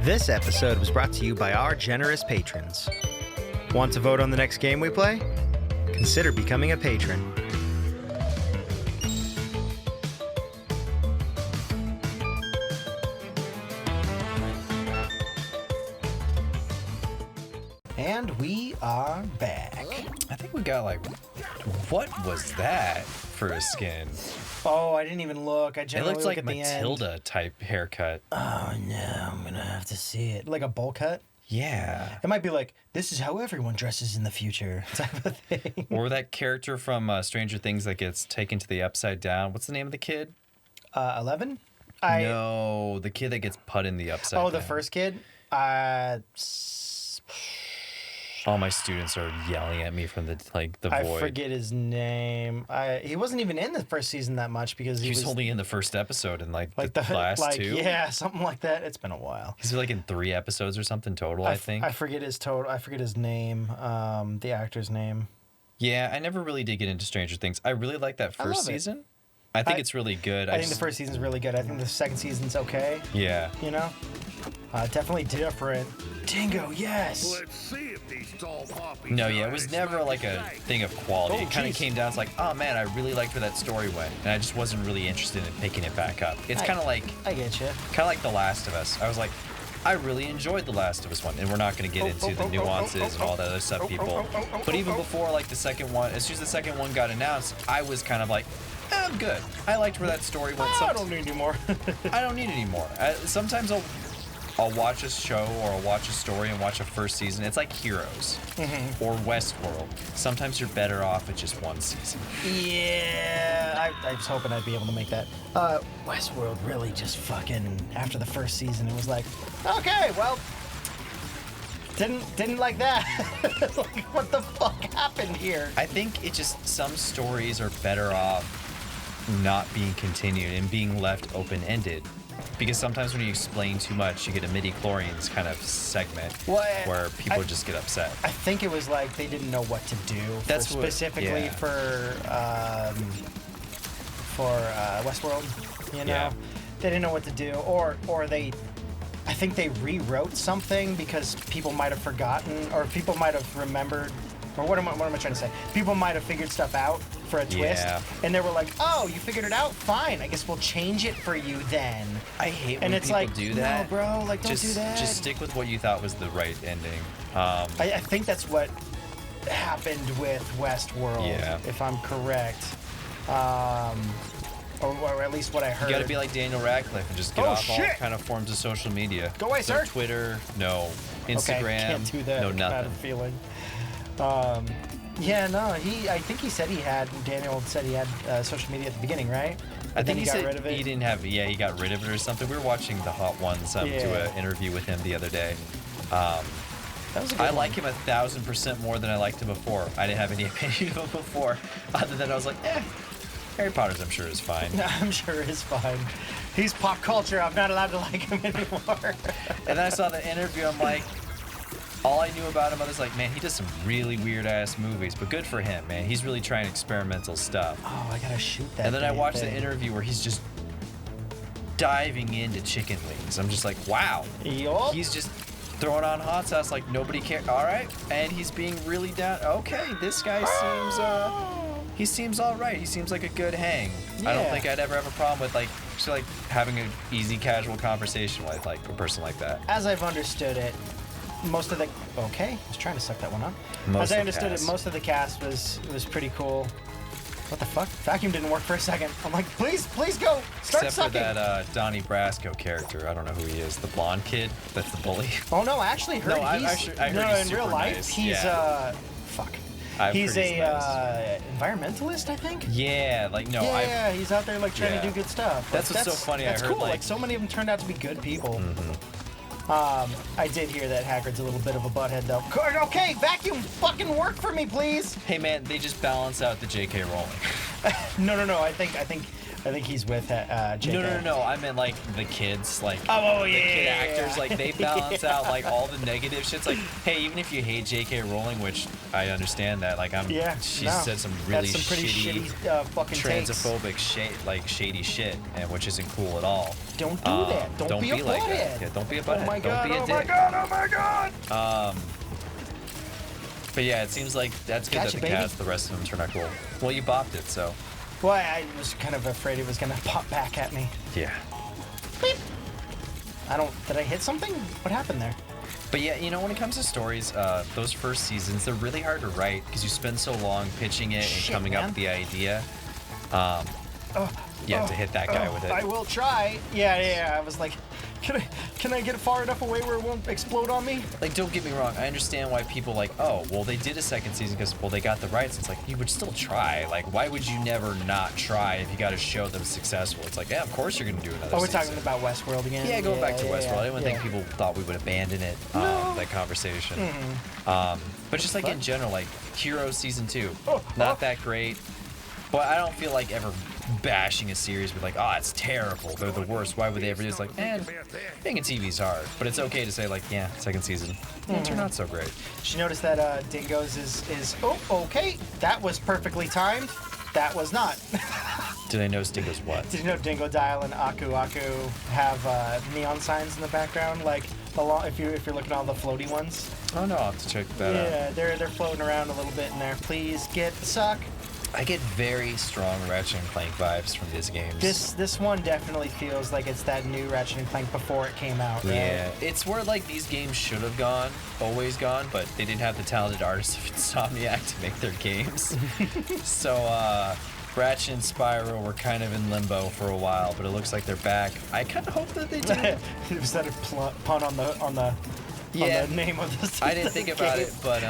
This episode was brought to you by our generous patrons. Want to vote on the next game we play? Consider becoming a patron. And we are back. I think we got like, what was that for a skin? Oh, I didn't even look. I It generally looks look like at the Matilda end. type haircut. Oh no, I'm gonna have to see it. Like a bowl cut? Yeah. It might be like, this is how everyone dresses in the future type of thing. Or that character from Stranger Things that gets taken to the Upside Down. What's the name of the kid? 11? No, the kid that gets put in the Upside Down. Oh, the first kid? All my students are yelling at me from the void. I forget his name. He wasn't even in the first season that much because he was only in the first episode and like the last two. Yeah, something like that. It's been a while. He's like in 3 episodes or something total, I think. I forget his total. I forget his name. The actor's name. Yeah, I never really did get into Stranger Things. I really like that first season. I think it's really good. I think the first season's really good. I think the second season's okay. Yeah. You know? Definitely different. Dingo, yes. Let's see if these tall poppies. No, yeah, it was never like a thing of quality. Oh, it kind of came down to like, oh man, I really liked where that story went, and I just wasn't really interested in picking it back up. It's kind of like I get you. Kind of like The Last of Us. I was like, I really enjoyed The Last of Us one, and we're not going to get into the nuances and all that other stuff, people. But even before like the second one, as soon as the second one got announced, I was kind of like, I'm good. I liked where that story went. I don't need any more. I don't need any more. Sometimes I'll watch a show or I'll watch a story and watch a first season. It's like Heroes or Westworld. Sometimes you're better off with just one season. Yeah, I was hoping I'd be able to make that. Westworld really just fucking, after the first season, it was like, okay, well, didn't like that. Like, what the fuck happened here? I think it just, some stories are better off not being continued and being left open-ended. Because sometimes when you explain too much, you get a midi-chlorians kind of segment where people just get upset. I think it was like they didn't know what to do. That's specifically for Westworld. You know, they didn't know what to do, or they. I think they rewrote something because people might have forgotten, or people might have remembered. Or what am I trying to say? People might have figured stuff out for a twist, and they were like, "Oh, you figured it out? Fine. I guess we'll change it for you then." I hate when people do that. No, bro, like don't do that. Just stick with what you thought was the right ending. I think that's what happened with Westworld, if I'm correct, or at least what I heard. You got to be like Daniel Radcliffe and just get off all kind of forms of social media. Go away, sir. Twitter, no. Instagram, okay, can't do that. no nothing. I had a feeling. Yeah, no, I think he said Daniel said he had social media at the beginning, right? I think he got rid of it. He didn't have it. Yeah, he got rid of it or something. We were watching The Hot Ones do an interview with him the other day. That was a good I one. like him 1,000% more than I liked him before. I didn't have any opinion of him before, other than I was like, Harry Potter's I'm sure is fine. I'm sure is fine. He's pop culture. I'm not allowed to like him anymore. And then I saw the interview. I'm like, all I knew about him, I was like, man, he does some really weird-ass movies, but good for him, man. He's really trying experimental stuff. Oh, I gotta shoot that. And then I watched the interview where he's just diving into chicken wings. I'm just like, wow. Yup. He's just throwing on hot sauce like nobody cares. All right. And he's being really down. Okay, this guy he seems all right. He seems like a good hang. Yeah. I don't think I'd ever have a problem with just having an easy, casual conversation with like a person like that. As I've understood it, most of the I was trying to suck that one up. As I understood it, most of the cast was pretty cool. What the fuck? Vacuum didn't work for a second. I'm like, please go, start Except sucking. for that Donnie Brasco character. I don't know who he is. The blonde kid that's the bully. Oh no, I actually heard I heard he's in super real life nice. he's I've he's heard he's a environmentalist, I think. Yeah, He's out there trying to do good stuff. That's what's so funny. That's I heard cool. So many of them turned out to be good people. I did hear that Haggard's a little bit of a butthead, though. Okay, Vacuum, fucking work for me, please. Hey man, they just balance out the J.K. Rowling. No. I think I think he's with JK. No. I meant like the kids, like Oh, the yeah, kid yeah, actors, yeah. like they balance Yeah. out like all the negative shit. It's like, hey, even if you hate J.K. Rowling, which I understand that, like she said some really That's some pretty shitty fucking transphobic, shady shit, and which isn't cool at all. Don't do that. Don't be a like butthead. that. Yeah, don't be a butthead. Oh my god. Don't be a Oh dick. my god. Oh my god. But yeah, it seems like that's good Gotcha, that the baby. cast, the rest of them turn out cool. Well, you bopped it, so. Well, I was kind of afraid it was gonna pop back at me. Yeah. Beep. Did I hit something? What happened there? But yeah, you know, when it comes to stories, those first seasons, they're really hard to write because you spend so long pitching it and coming up with the idea. You have to hit that guy with it. I will try. Yeah. I was like, can I get far enough away where it won't explode on me? Like, don't get me wrong. I understand why people like, oh, well, they did a second season because, well, they got the rights. It's like, you would still try. Like, why would you never not try if you got to show them successful? It's like, yeah, of course you're going to do another Oh, we're season. talking about Westworld again? Yeah, going back to Westworld. I didn't yeah. think people thought we would abandon it, that conversation. But just like in general, like Hero Season 2, not that great. But I don't feel like ever bashing a series with like, oh, it's terrible. They're the worst. Why would they ever do this? Like, being a TV's hard. But it's okay to say like, yeah, second season. It turned out so great. Did you notice that Dingo's is okay. That was perfectly timed. That was not. Did I notice Dingo's what? Did you know Dingodile and Aku have neon signs in the background? Like if you're looking at all the floaty ones. Oh no, I'll have to check that out. Yeah, they're floating around a little bit in there. Please get suck. I get very strong Ratchet and Clank vibes from these games. This one definitely feels like it's that new Ratchet and Clank before it came out, right? Yeah, it's where like these games should have always gone, but they didn't have the talented artists of Insomniac to make their games. So Ratchet and Spyro were kind of in limbo for a while, but it looks like they're back. I kind of hope that they do. Was that a pun on the name of this? I didn't think about it, but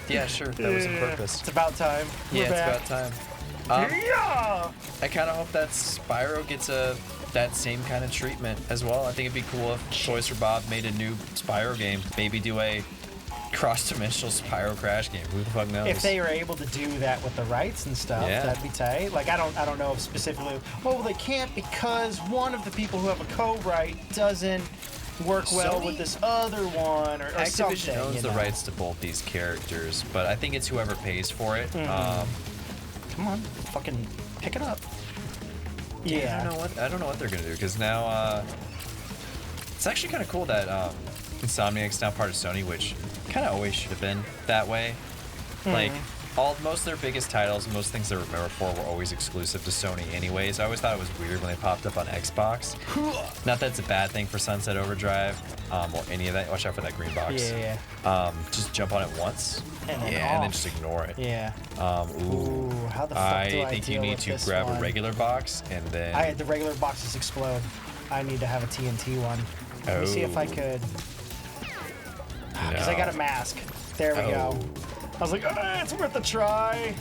yeah, sure, that was on purpose. It's about time. Yeah, We're it's back. about time. Yeah. I kind of hope that Spyro gets that same kind of treatment as well. I think it'd be cool if Toys for Bob made a new Spyro game. Maybe do a cross-dimensional Spyro Crash game. Who the fuck knows? If they were able to do that with the rights and stuff, that'd be tight. Like I don't know if specifically. Oh, they can't because one of the people who have a co-write doesn't work well with this other one or Activision something. owns the rights to both these characters, but I think it's whoever pays for it. Come on, fucking pick it up. Yeah. I don't know what they're gonna do because now it's actually kind of cool that Insomniac's now part of Sony, which kind of always should have been that way. Like most of their biggest titles, most things they were remembered for were always exclusive to Sony anyways. I always thought it was weird when they popped up on Xbox. Not that it's a bad thing for Sunset Overdrive or any of that. Watch out for that green box. Yeah. Just jump on it once. And then and then just ignore it. Yeah. Ooh. How the fuck do I think you deal need with to this grab one? a regular box and then. The regular boxes explode. I need to have a TNT one. Let me see if I could. Because I got a mask. There we go. I was like, it's worth a try.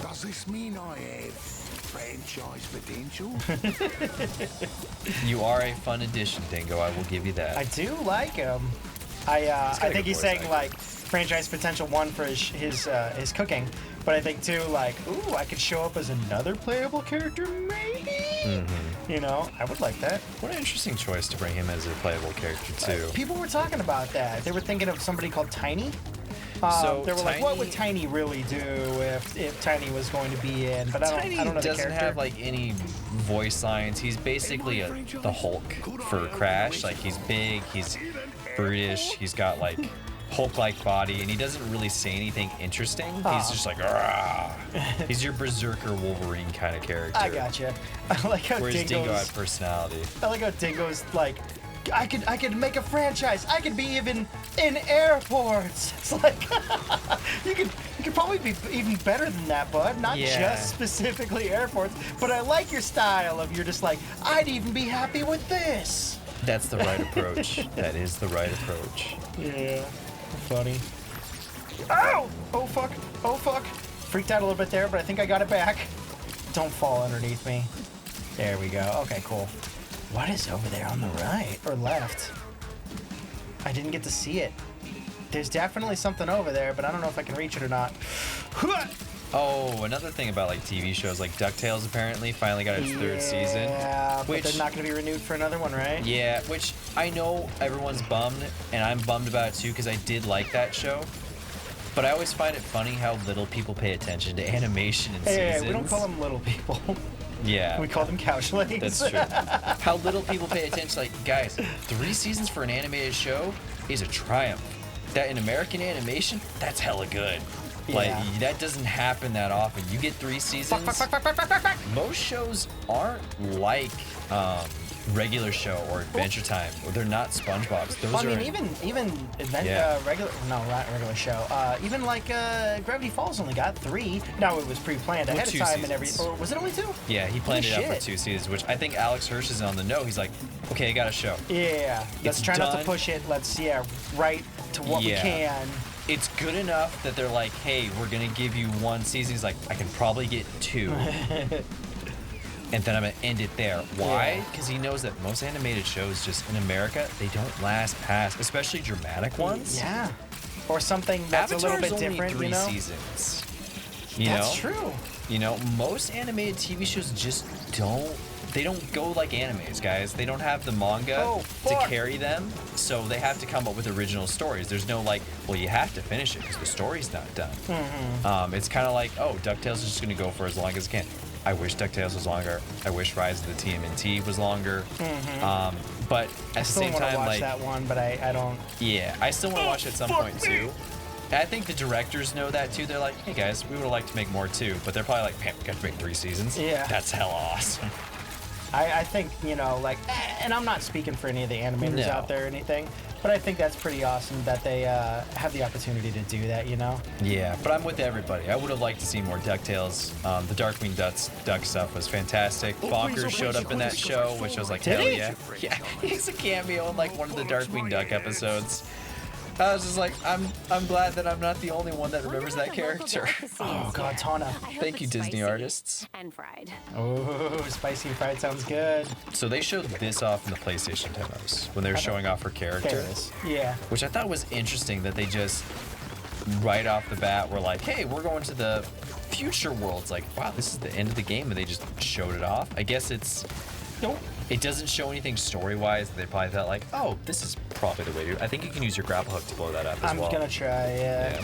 Does this mean I have franchise potential? You are a fun addition, Dingo. I will give you that. I do like him. I think he's saying like franchise potential one for his cooking, but I think too like, ooh, I could show up as another playable character maybe. You know, I would like that. What an interesting choice to bring him as a playable character too. People were talking about that. They were thinking of somebody called Tiny. So they were like, what would Tiny really do if Tiny was going to be in? But I don't know the doesn't character. have like any voice lines. He's basically the Hulk for Crash. Like he's big, he's brutish, he's got like Hulk-like body, and he doesn't really say anything interesting. He's just like, "Argh." He's your Berserker Wolverine kind of character. I gotcha. I like how Whereas Dingo had personality. I like how Dingo's like, I could make a franchise. I could be even in airports. It's like you could probably be even better than that, bud. Not just specifically airports, but I like your style of you're just like, I'd even be happy with this. That's the right approach. That is the right approach. Yeah, funny. Ow! Oh fuck! Oh fuck! Freaked out a little bit there, but I think I got it back. Don't fall underneath me. There we go. Okay, cool. What is over there on the right or left? I didn't get to see it. There's definitely something over there, but I don't know if I can reach it or not. Oh, another thing about like TV shows, like DuckTales apparently finally got its third season. Yeah, which, but they're not going to be renewed for another one, right? Yeah, which I know everyone's bummed, and I'm bummed about it too because I did like that show. But I always find it funny how little people pay attention to animation and seasons. Hey, we don't call them little people. Yeah. We call them couchlings. That's true. How little people pay attention. Like, guys, 3 seasons for an animated show is a triumph. That in American animation, that's hella good. Like, Yeah. that doesn't happen that often. You get 3 seasons. Most shows aren't like regular show or Adventure Time, or they're not SpongeBob's. Those Well, I are mean, even regular show. Even like Gravity Falls only got 3. No, it was pre-planned ahead of 2 time and seasons. Or was it only 2? Yeah, he planned it out for shit. 2 seasons, which I think Alex Hirsch is on the know. He's like, okay, I got a show. Yeah. Let's It's try not to done. push it. Let's write to what we Yeah. can. It's good enough that they're like, hey, we're gonna give you 1 season. He's like, I can probably get 2. And then I'm gonna end it there. Why? Yeah. Because he knows that most animated shows just in America, they don't last past, especially dramatic ones. Yeah. Or something that's Avatar's a little bit only different, 3 you know? seasons. You That's know? true. You know, most animated TV shows just they don't go like animes, guys. They don't have the manga Oh, to fuck. carry them, so they have to come up with original stories. There's no like, well, you have to finish it because the story's not done. Mm-hmm. It's kind of like, oh, DuckTales is just going to go for as long as it can. I wish DuckTales was longer. I wish Rise of the TMNT was longer. But at I the still same want to time, watch like, that one, but I don't. yeah, I still want to watch it at some point too. And I think the directors know that too. They're like, hey guys, we would have liked to make more too. But they're probably like, man, we got to make 3 seasons. Yeah. That's hella awesome. I think, you know, like, and I'm not speaking for any of the animators No. out there or anything, but I think that's pretty awesome that they have the opportunity to do that, you know? Yeah, but I'm with everybody. I would have liked to see more DuckTales. The Darkwing Duck stuff was fantastic. Bonkers showed up in that show, which I was like, Did hell he? yeah. Yeah, he's a cameo in like one of the Darkwing Duck episodes. I was just like, I'm glad that I'm not the only one that remembers that character. Oh, God, Tawna. Thank you, Disney artists. And fried. Oh, spicy and fried sounds good. So they showed this off in the PlayStation demos when they were showing off her There character, it is. Yeah. which I thought was interesting that they just right off the bat were like, hey, we're going to the future world. It's like, wow, this is the end of the game, and they just showed it off. I guess it doesn't show anything story-wise. They probably thought like, oh, this is probably the way to do it. I think you can use your grapple hook to blow that up as I'm well. gonna try, yeah.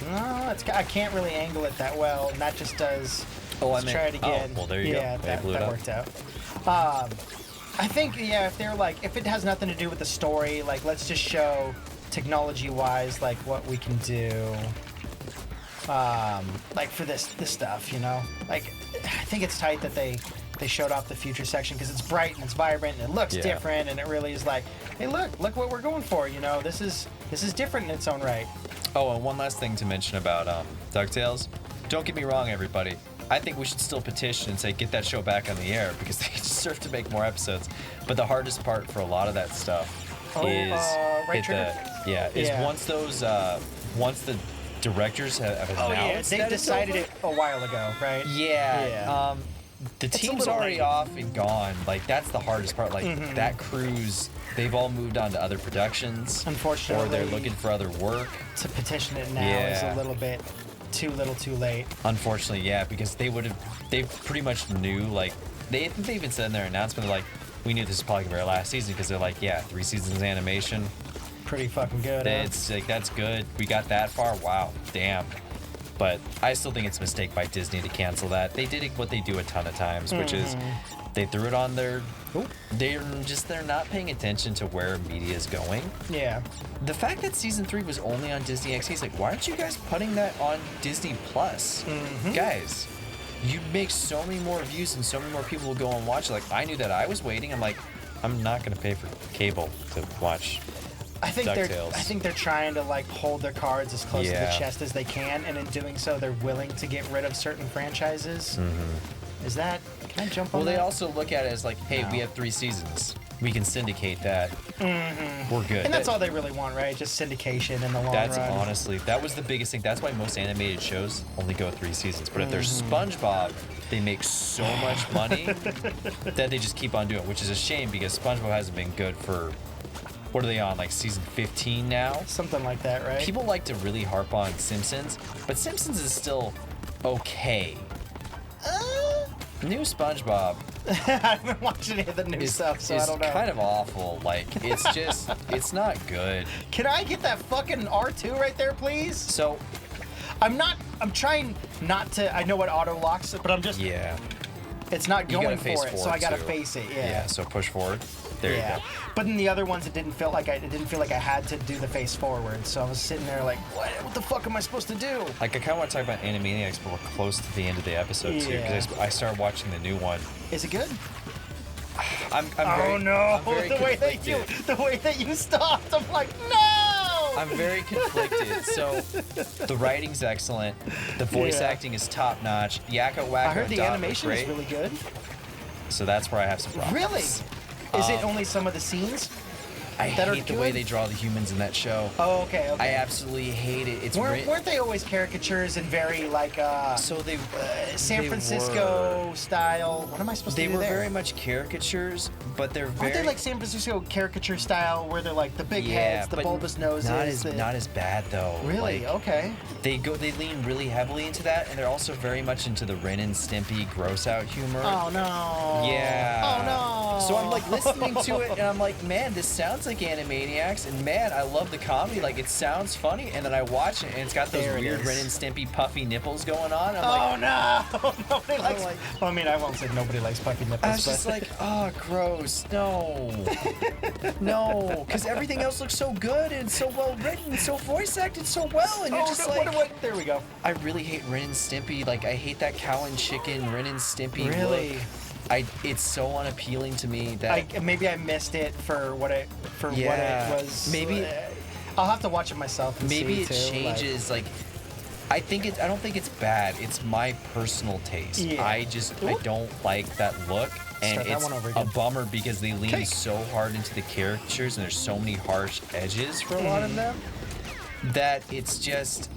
No, I can't really angle it that well, and that just does. Oh, I Let's meant- try it again. oh, well, there you go. Yeah, They that blew it up. worked out. I think, yeah, if they're like, if it has nothing to do with the story, like, let's just show technology-wise, like, what we can do. Like for this stuff, you know. Like, I think it's tight that they showed off the future section because it's bright and it's vibrant and it looks Yeah. different, and it really is like, hey, look what we're going for, you know. This is different in its own right. Oh, and one last thing to mention about DuckTales. Don't get me wrong, everybody. I think we should still petition and say, get that show back on the air because they deserve to make more episodes. But the hardest part for a lot of that stuff is right trigger? Yeah. once the directors have announced They that it's decided over. it a while ago, right? Yeah. Yeah. The a team's little already late. off and gone. Like, that's the hardest part. Like, that crew's, they've all moved on to other productions. Unfortunately. Or they're looking for other work. To petition it now Yeah. is a little bit too little, too late. Unfortunately, yeah, because they pretty much knew, like, they even said in their announcement, they're like, we knew this was probably going to be our last season because they're like, yeah, 3 seasons of animation. Pretty fucking good. Huh? It's like, that's good. We got that far. Wow. Damn. But I still think it's a mistake by Disney to cancel that. They did what they do a ton of times, which is they threw it on their. They're not paying attention to where media is going. Yeah. The fact that season 3 was only on Disney XD is like, why aren't you guys putting that on Disney Plus? Guys, you make so many more views and so many more people will go and watch it. Like, I knew that I was waiting. I'm like, I'm not going to pay for cable to watch I think DuckTales. they're trying to like hold their cards as close to the Yeah. chest as they can, and in doing so, they're willing to get rid of certain franchises. Is that? Can I jump on Well, they that? also look at it as like, hey, we have 3 seasons. We can syndicate that. We're good. And that's all they really want, right? Just syndication in the long That's run. honestly, that was the biggest thing. That's why most animated shows only go 3 seasons. But if there's SpongeBob, they make so much money that they just keep on doing it, which is a shame because SpongeBob hasn't been good for what are they on, like season 15 now? Something like that, right? People like to really harp on Simpsons, but Simpsons is still okay. New SpongeBob I haven't watched any of the new stuff, so I don't know. It's kind of awful. Like, it's just, it's not good. Can I get that fucking R2 right there, please? So, I'm trying not to, I know what auto locks, but I'm just, yeah. it's not You going gotta face for it, so forward, I gotta too. face it, Yeah, so push forward. There you go. But in the other ones, it didn't feel like I had to do the face forward. So I was sitting there like, what the fuck am I supposed to do? Like, I kind of want to talk about Animaniacs, but we're close to the end of the episode, too, because I started watching the new one. Is it good? I'm Oh very, no! I'm very The way that you stopped, I'm like, no! I'm very conflicted. So, the writing's excellent. The voice acting is top notch. Yakko, Wacko, I heard and the Dot animation were is great. really good. So that's where I have some problems. Really? Is it only some of the scenes? I that are hate the way good? they draw the humans in that show. Oh, okay. I absolutely hate it. It's weren't they always caricatures and very like so they San Francisco style? What am I supposed to do They were there? very much caricatures, but they're very. Aren't they like San Francisco caricature style, where they're like the big heads, the but bulbous noses? Not as bad though. Really? Like, Okay. They lean really heavily into that, and they're also very much into the Ren and Stimpy gross out humor. Oh no. Yeah. Oh no. So I'm like listening to it, and I'm like, man, this sounds like Animaniacs, and man, I love the comedy. Like, it sounds funny, and then I watch it, and it's got those There it weird is. Ren and Stimpy puffy nipples going on. I'm Oh like, no. Nobody likes. like- Well, I mean, I won't say nobody likes puppy nipples, I was but just like, oh, gross. No. No. Because everything else looks so good and so well written, so voice acted so well. And you're just no, like, what, there we go. I really hate Ren and Stimpy. Like, I hate that cow and chicken Ren and Stimpy Really? look. It's so unappealing to me that Maybe I missed it for what it Yeah. was. Maybe- I'll have to watch it myself. And maybe see, it too, changes. Like, I don't think it's bad. It's my personal taste. Yeah. I don't like that look. And Start that it's one over a again. bummer because they lean Cake. so hard into the characters and there's so many harsh edges for a lot of them that it's just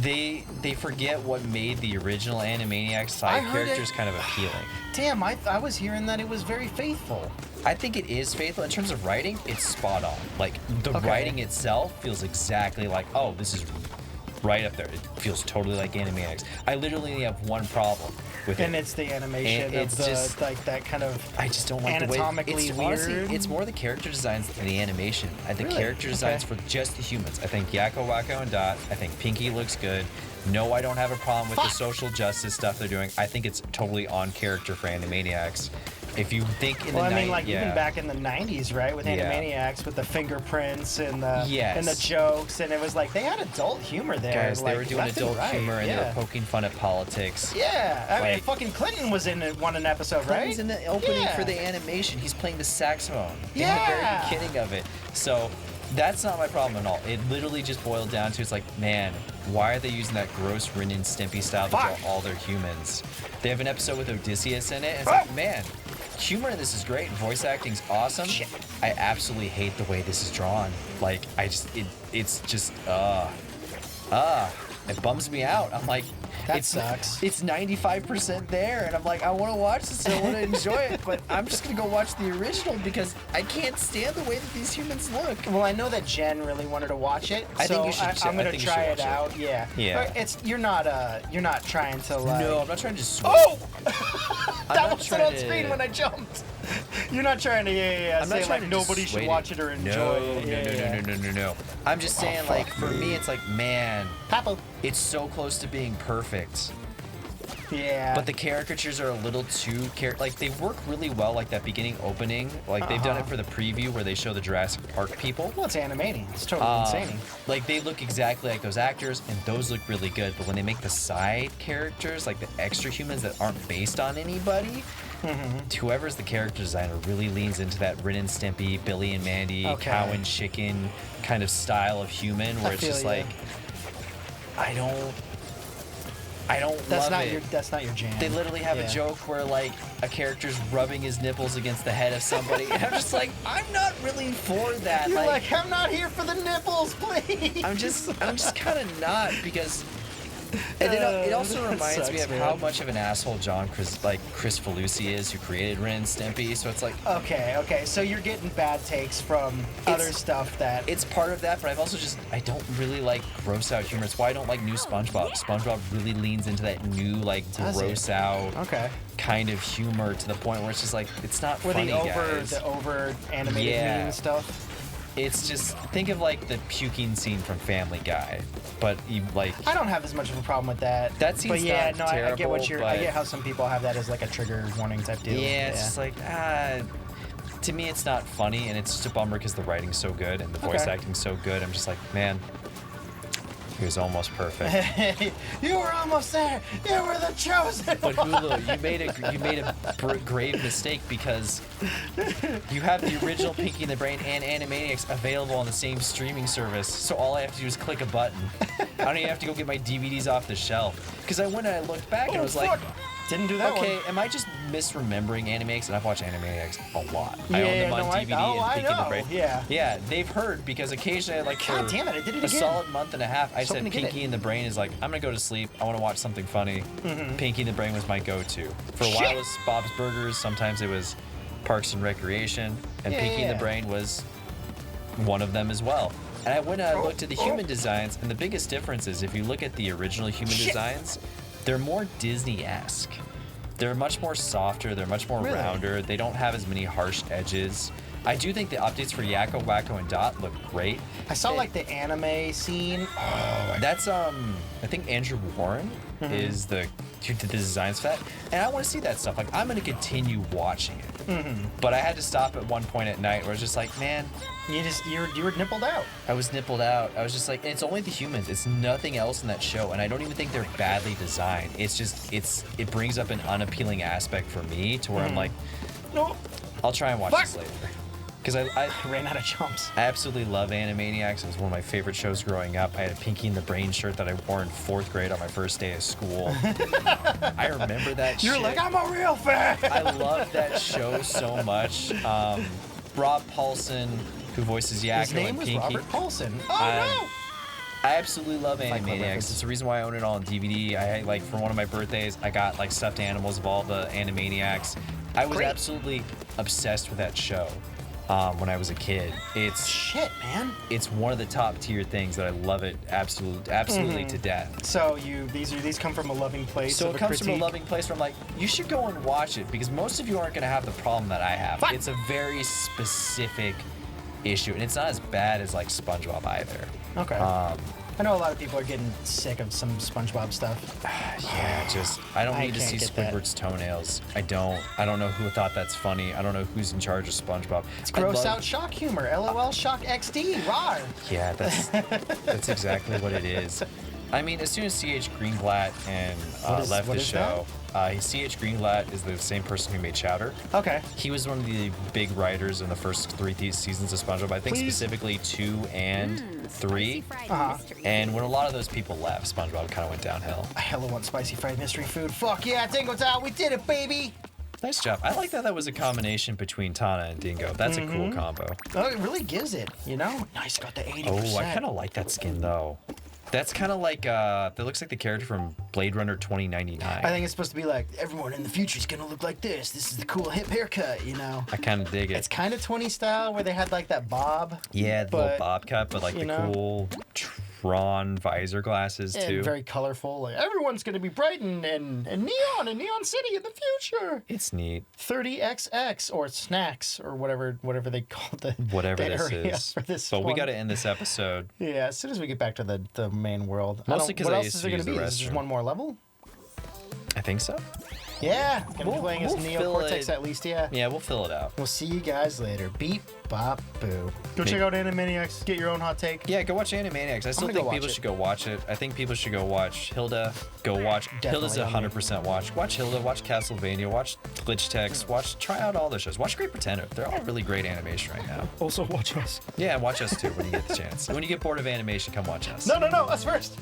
they forget what made the original Animaniacs side heard characters it- kind of appealing. Damn, I was hearing that it was very faithful. I think it is faithful. In terms of writing, it's spot on. Like, the Okay. writing itself feels exactly like, oh, this is right up there. It feels totally like Animaniacs. I literally only have one problem with And it. it's the animation And of it's the just- like that kind of. I just don't like the way anatomically it's honestly, weird. it's more the character designs than the animation. I think Really? character designs Okay. for just the humans. I think Yakko, Wacko, and Dot. I think Pinky looks good. No, I don't have a problem with the Fuck. social justice stuff they're doing. I think it's totally on character for Animaniacs. If you think in Well, the I mean, night, like yeah. even back in the '90s, right, with Yeah. Animaniacs, with the fingerprints and the Yes. and the jokes, and it was like they had adult humor there. Guys, like, they were doing left and adult right. humor and yeah. they were poking fun at politics. Yeah, I mean, Like- fucking Clinton was in an episode, Clinton's right? in the opening Yeah. for the animation. He's playing the saxophone in the Yeah. very beginning of it. So that's not my problem at all. It literally just boiled down to, it's like, man, why are they using that gross Ren and Stimpy style to draw Fuck. all their humans? They have an episode with Odysseus in it, and it's Fuck. like, man, humor in this is great. Voice acting's awesome. Shit. I absolutely hate the way this is drawn. Like, it's just, it bums me out. I'm like, That sucks. It's 95% there, and I'm like, I want to watch this and I want to enjoy it, but I'm just gonna go watch the original because I can't stand the way that these humans look. Well, I know that Jen really wanted to watch it, I so think you should- I'm I gonna think you try should it watch it. out. Yeah. Yeah. But you're not trying to like. No, I'm not trying to just switch. Oh! I'm that not wasn't trying on to- screen when I jumped. You're not trying to, I'm not say trying like to nobody dissuade should watch it or enjoy no, it. Yeah, No. I'm just saying, fuck like, for me, it's like, man, Papa. it's so close to being perfect. Yeah. But the caricatures are a little too like they work really well, like that beginning opening. Like they've done it for the preview where they show the Jurassic Park people. Well, it's animating. It's totally insane. Like they look exactly like those actors, and those look really good. But when they make the side characters, like the extra humans that aren't based on anybody, whoever's the character designer really leans into that Ren and Stimpy, Billy and Mandy, Okay. cow and chicken kind of style of human, where I it's feel just ya. like, I don't That's love not it. that's not your jam. They literally have Yeah. a joke where like a character's rubbing his nipples against the head of somebody, and I'm just like, I'm not really for that. You're like, I'm not here for the nipples, please. I'm just kind of not, because And then it also That reminds me sucks, of how man. much of an asshole Chris Falusi is, who created Ren and Stimpy. So it's like, Okay. So you're getting bad takes from other stuff that. it's part of that, but I've also I don't really like gross out humor. It's why I don't like new SpongeBob. SpongeBob really leans into that new, like, Does it? gross out Okay. kind of humor to the point where it's just like, it's not With funny, the over animated Yeah. meme stuff. It's just, think of like the puking scene from Family Guy, but you like. I don't have as much of a problem with that. That scene's but yeah, not no, I get what terrible, you're. I but- get how some people have that as like a trigger warning type deal. Yeah, it's just like, to me, it's not funny, and it's just a bummer because the writing's so good and the voice Okay. acting's so good. I'm just like, man, he was almost perfect. You were almost there. You were the chosen But one. Hulu, you made a grave mistake because you have the original Pinky and the Brain and Animaniacs available on the same streaming service. So all I have to do is click a button. I don't even have to go get my DVDs off the shelf. Because I went and I looked back and I was like, Didn't do that okay, one. am I just misremembering Animaniacs? And I've watched Animaniacs a lot. I Yeah, own them on no, DVD I and Pinky and the know, Brain. yeah. Yeah, they've heard because occasionally, like, God for damn it, I did it a again. solid month and a half, I Just said hoping to get Pinky it. and the Brain is like, I'm gonna go to sleep. I want to watch something funny. Mm-hmm. Pinky and the Brain was my go-to. For a while, it was Bob's Burgers. Sometimes it was Parks and Recreation, and Yeah, Pinky and yeah. the Brain was one of them as well. And I went and I looked at the human designs, and the biggest difference is if you look at the original human designs, they're more Disney-esque. They're much more softer, they're much more Really? rounder, they don't have as many harsh edges. I do think the updates for Yakko, Wacko, and Dot look great. I saw like the anime scene. That's I think Andrew Warren Mm-hmm. is who did the designs for that, and I want to see that stuff. Like, I'm gonna continue watching it, Mm-hmm. but I had to stop at one point at night where I was just like, man, You were nippled out. I was nippled out. I was just like, it's only the humans. It's nothing else in that show, and I don't even think they're badly designed. It's just it brings up an unappealing aspect for me to where I'm like, No, I'll try and watch Fuck. this later. Because I ran out of jumps. absolutely love Animaniacs. It was one of my favorite shows growing up. I had a Pinky and the Brain shirt that I wore in 4th grade on my first day of school. I remember that You're shit. like, I'm a real fan. I love that show so much. Rob Paulson, who voices Yakko His name and was Pinky. Robert Paulson. Oh I absolutely love Fight Club Animaniacs. reference. It's the reason why I own it all on DVD. I like, for one of my birthdays, I got like stuffed animals of all the Animaniacs. I was Great. absolutely obsessed with that show when I was a kid. no! It's Shit, man. one of the top tier things that I love it absolutely to death. So these come from a loving place. So of it comes from a critique. loving place where I'm like, you should go and watch it because most of you aren't going to have the problem that I have. Fuck. It's a very specific issue, and it's not as bad as like SpongeBob either. Okay. I know a lot of people are getting sick of some SpongeBob stuff. Yeah, I don't I need to see can't get that. Squidward's toenails. I don't know who thought that's funny. I don't know who's in charge of SpongeBob. It's gross out shock humor. LOL shock XD. Rawr. Yeah, that's exactly what it is. I mean, as soon as C.H. Greenblatt and left what the is show, C.H. Greenblatt is the same person who made Chowder. Okay. He was one of the big writers in the first 3 seasons of SpongeBob. I think Please. specifically 2 and 3. Uh-huh. And when a lot of those people left, SpongeBob kind of went downhill. I hella want spicy fried mystery food. Fuck yeah, Dingodile, we did it, baby. Nice job. I like that was a combination between Tawna and Dingo. That's a cool combo. Oh, it really gives it, you know? Nice, got the 80%. Oh, I kind of like that skin though. That's kind of like that looks like the character from Blade Runner 2099. I think it's supposed to be like, everyone in the future is gonna look like this. This is the cool hip haircut, you know? I kind of dig it. It's kind of 20 style where they had like that bob. Yeah, the but- little bob cut, but like you the know. cool Tron visor glasses And too. very colorful. Like, everyone's gonna be bright and neon in Neon City in the future. It's neat. 30XX or snacks or whatever they call the Whatever the this area is. for this But we one. got to end this episode. Yeah, as soon as we get back to the main world. Mostly 'cause what I else used is to there gonna use the be? Is this just restroom. one more level? I think so. Yeah, gonna be We'll- playing as we'll Neo fill Cortex it- at least. Yeah. Yeah, we'll fill it out. We'll see you guys later. Beep, bop, boo. Go check out Animaniacs. Get your own hot take. Yeah, go watch Animaniacs. I still gonna go think watch people it. should go watch it. I think people should go watch Hilda. Go watch. Hilda's Definitely on 100% watch. Watch Hilda. Watch Castlevania. Watch Glitch Text. Try out all the shows. Watch Great Pretender. They're all really great animation right now. Also, watch us. Yeah, watch us too when you get the chance. When you get bored of animation, come watch us. No, us first.